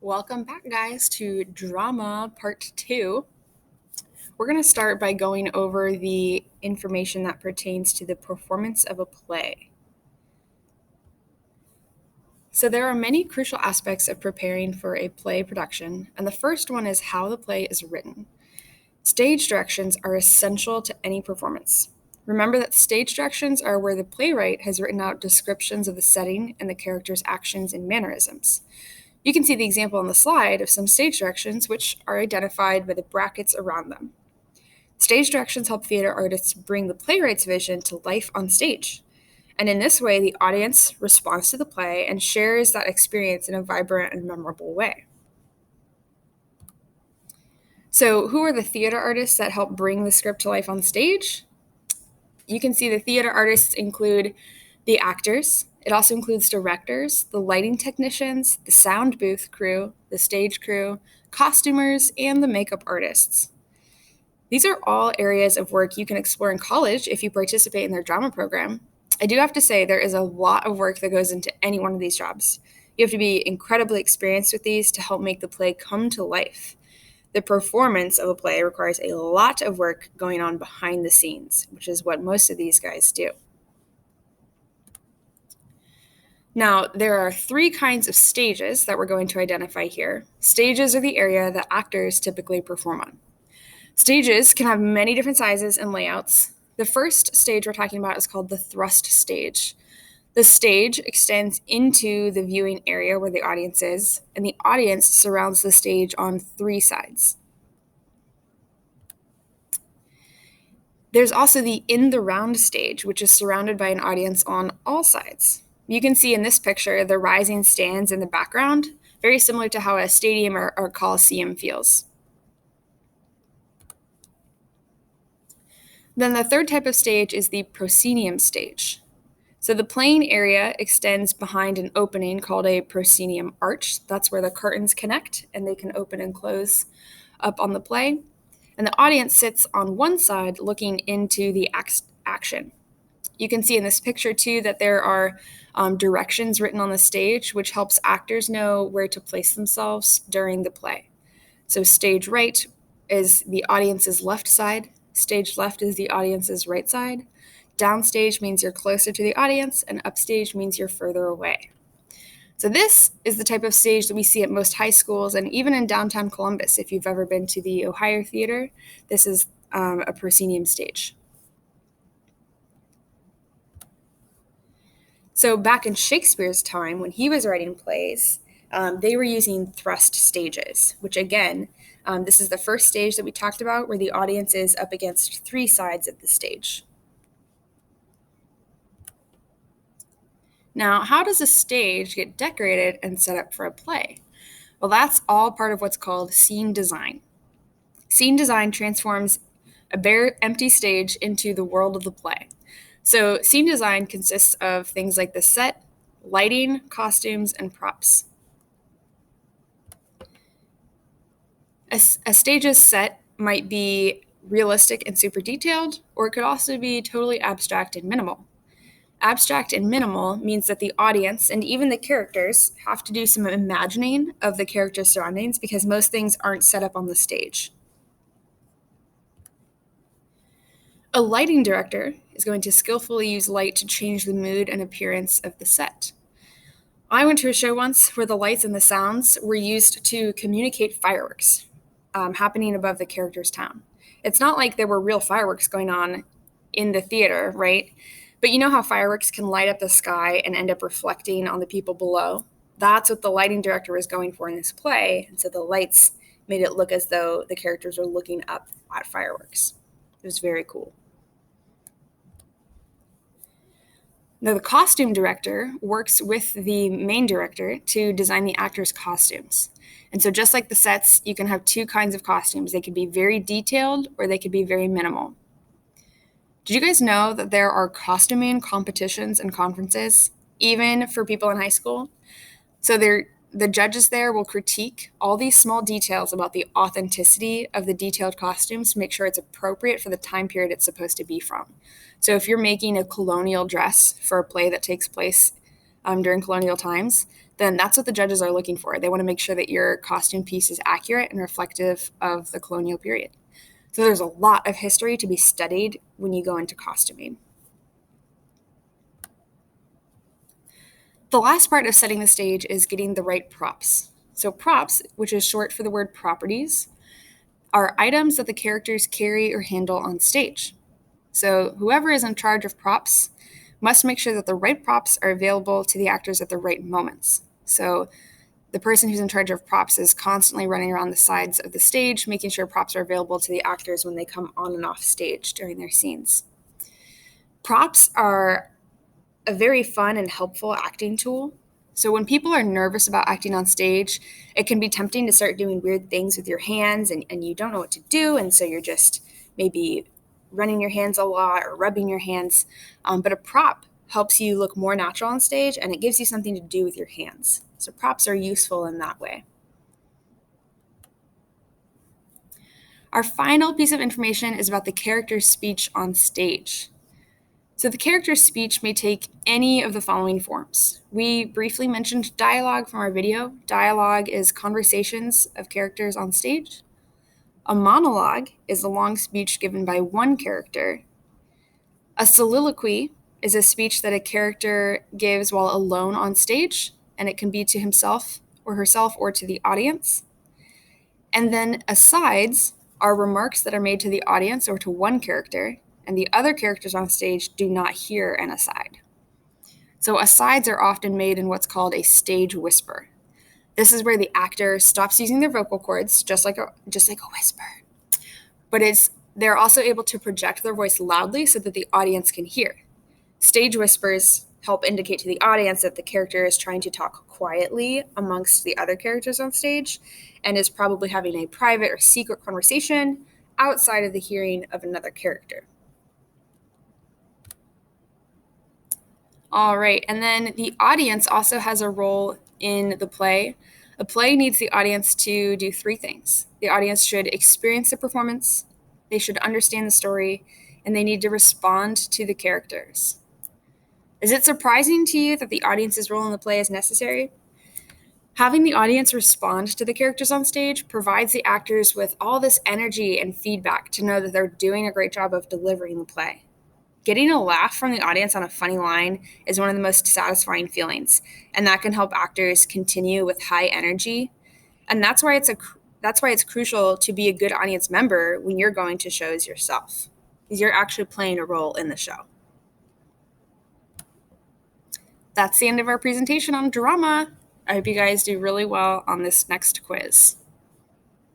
Welcome back, guys, to Drama Part 2. We're going to start by going over the information that pertains to the performance of a play. So there are many crucial aspects of preparing for a play production, and the first one is how the play is written. Stage directions are essential to any performance. Remember that stage directions are where the playwright has written out descriptions of the setting and the character's actions and mannerisms. You can see the example on the slide of some stage directions, which are identified by the brackets around them. Stage directions help theater artists bring the playwright's vision to life on stage. And in this way, the audience responds to the play and shares that experience in a vibrant and memorable way. So, who are the theater artists that help bring the script to life on stage? You can see the theater artists include the actors. It also includes directors, the lighting technicians, the sound booth crew, the stage crew, costumers, and the makeup artists. These are all areas of work you can explore in college if you participate in their drama program. I do have to say, there is a lot of work that goes into any one of these jobs. You have to be incredibly experienced with these to help make the play come to life. The performance of a play requires a lot of work going on behind the scenes, which is what most of these guys do. Now, there are 3 kinds of stages that we're going to identify here. Stages are the area that actors typically perform on. Stages can have many different sizes and layouts. The first stage we're talking about is called the thrust stage. The stage extends into the viewing area where the audience is, and the audience surrounds the stage on 3 sides. There's also the in the round stage, which is surrounded by an audience on all sides. You can see in this picture the rising stands in the background, very similar to how a stadium or coliseum feels. Then the third type of stage is the proscenium stage. So the playing area extends behind an opening called a proscenium arch. That's where the curtains connect and they can open and close up on the play. And the audience sits on one side looking into the action. You can see in this picture too that there are directions written on the stage, which helps actors know where to place themselves during the play. So stage right is the audience's left side, stage left is the audience's right side. Downstage means you're closer to the audience, and upstage means you're further away. So this is the type of stage that we see at most high schools and even in downtown Columbus. If you've ever been to the Ohio Theater, this is a proscenium stage. So back in Shakespeare's time, when he was writing plays, they were using thrust stages, which again, this is the first stage that we talked about where the audience is up against 3 sides of the stage. Now, how does a stage get decorated and set up for a play? Well, that's all part of what's called scene design. Scene design transforms a bare, empty stage into the world of the play. So scene design consists of things like the set, lighting, costumes, and props. A stage's set might be realistic and super detailed, or it could also be totally abstract and minimal. Abstract and minimal means that the audience and even the characters have to do some imagining of the character's surroundings because most things aren't set up on the stage. A lighting director is going to skillfully use light to change the mood and appearance of the set. I went to a show once where the lights and the sounds were used to communicate fireworks happening above the character's town. It's not like there were real fireworks going on in the theater, right? But you know how fireworks can light up the sky and end up reflecting on the people below? That's what the lighting director was going for in this play, and so the lights made it look as though the characters were looking up at fireworks. It was very cool. Now, the costume director works with the main director to design the actors' costumes. And so just like the sets, you can have 2 kinds of costumes. They could be very detailed or they could be very minimal. Did you guys know that there are costuming competitions and conferences, even for people in high school? So the judges there will critique all these small details about the authenticity of the detailed costumes to make sure it's appropriate for the time period it's supposed to be from. So if you're making a colonial dress for a play that takes place during colonial times, then that's what the judges are looking for. They want to make sure that your costume piece is accurate and reflective of the colonial period. So there's a lot of history to be studied when you go into costuming. The last part of setting the stage is getting the right props. So props, which is short for the word properties, are items that the characters carry or handle on stage. So whoever is in charge of props must make sure that the right props are available to the actors at the right moments. So the person who's in charge of props is constantly running around the sides of the stage, making sure props are available to the actors when they come on and off stage during their scenes. Props are a very fun and helpful acting tool. So when people are nervous about acting on stage, it can be tempting to start doing weird things with your hands and you don't know what to do. And so you're just maybe running your hands a lot or rubbing your hands. But a prop helps you look more natural on stage and it gives you something to do with your hands. So props are useful in that way. Our final piece of information is about the character's speech on stage. So the character's speech may take any of the following forms. We briefly mentioned dialogue from our video. Dialogue is conversations of characters on stage. A monologue is a long speech given by one character. A soliloquy is a speech that a character gives while alone on stage, and it can be to himself or herself or to the audience. And then asides are remarks that are made to the audience or to one character, and the other characters on stage do not hear an aside. So asides are often made in what's called a stage whisper. This is where the actor stops using their vocal cords, just like a whisper. But they're also able to project their voice loudly so that the audience can hear. Stage whispers help indicate to the audience that the character is trying to talk quietly amongst the other characters on stage and is probably having a private or secret conversation outside of the hearing of another character. All right, and then the audience also has a role in the play. A play needs the audience to do three things. The audience should experience the performance, they should understand the story, and they need to respond to the characters. Is it surprising to you that the audience's role in the play is necessary? Having the audience respond to the characters on stage provides the actors with all this energy and feedback to know that they're doing a great job of delivering the play. Getting a laugh from the audience on a funny line is one of the most satisfying feelings, and that can help actors continue with high energy. And that's why it's crucial to be a good audience member when you're going to shows yourself, because you're actually playing a role in the show. That's the end of our presentation on drama. I hope you guys do really well on this next quiz.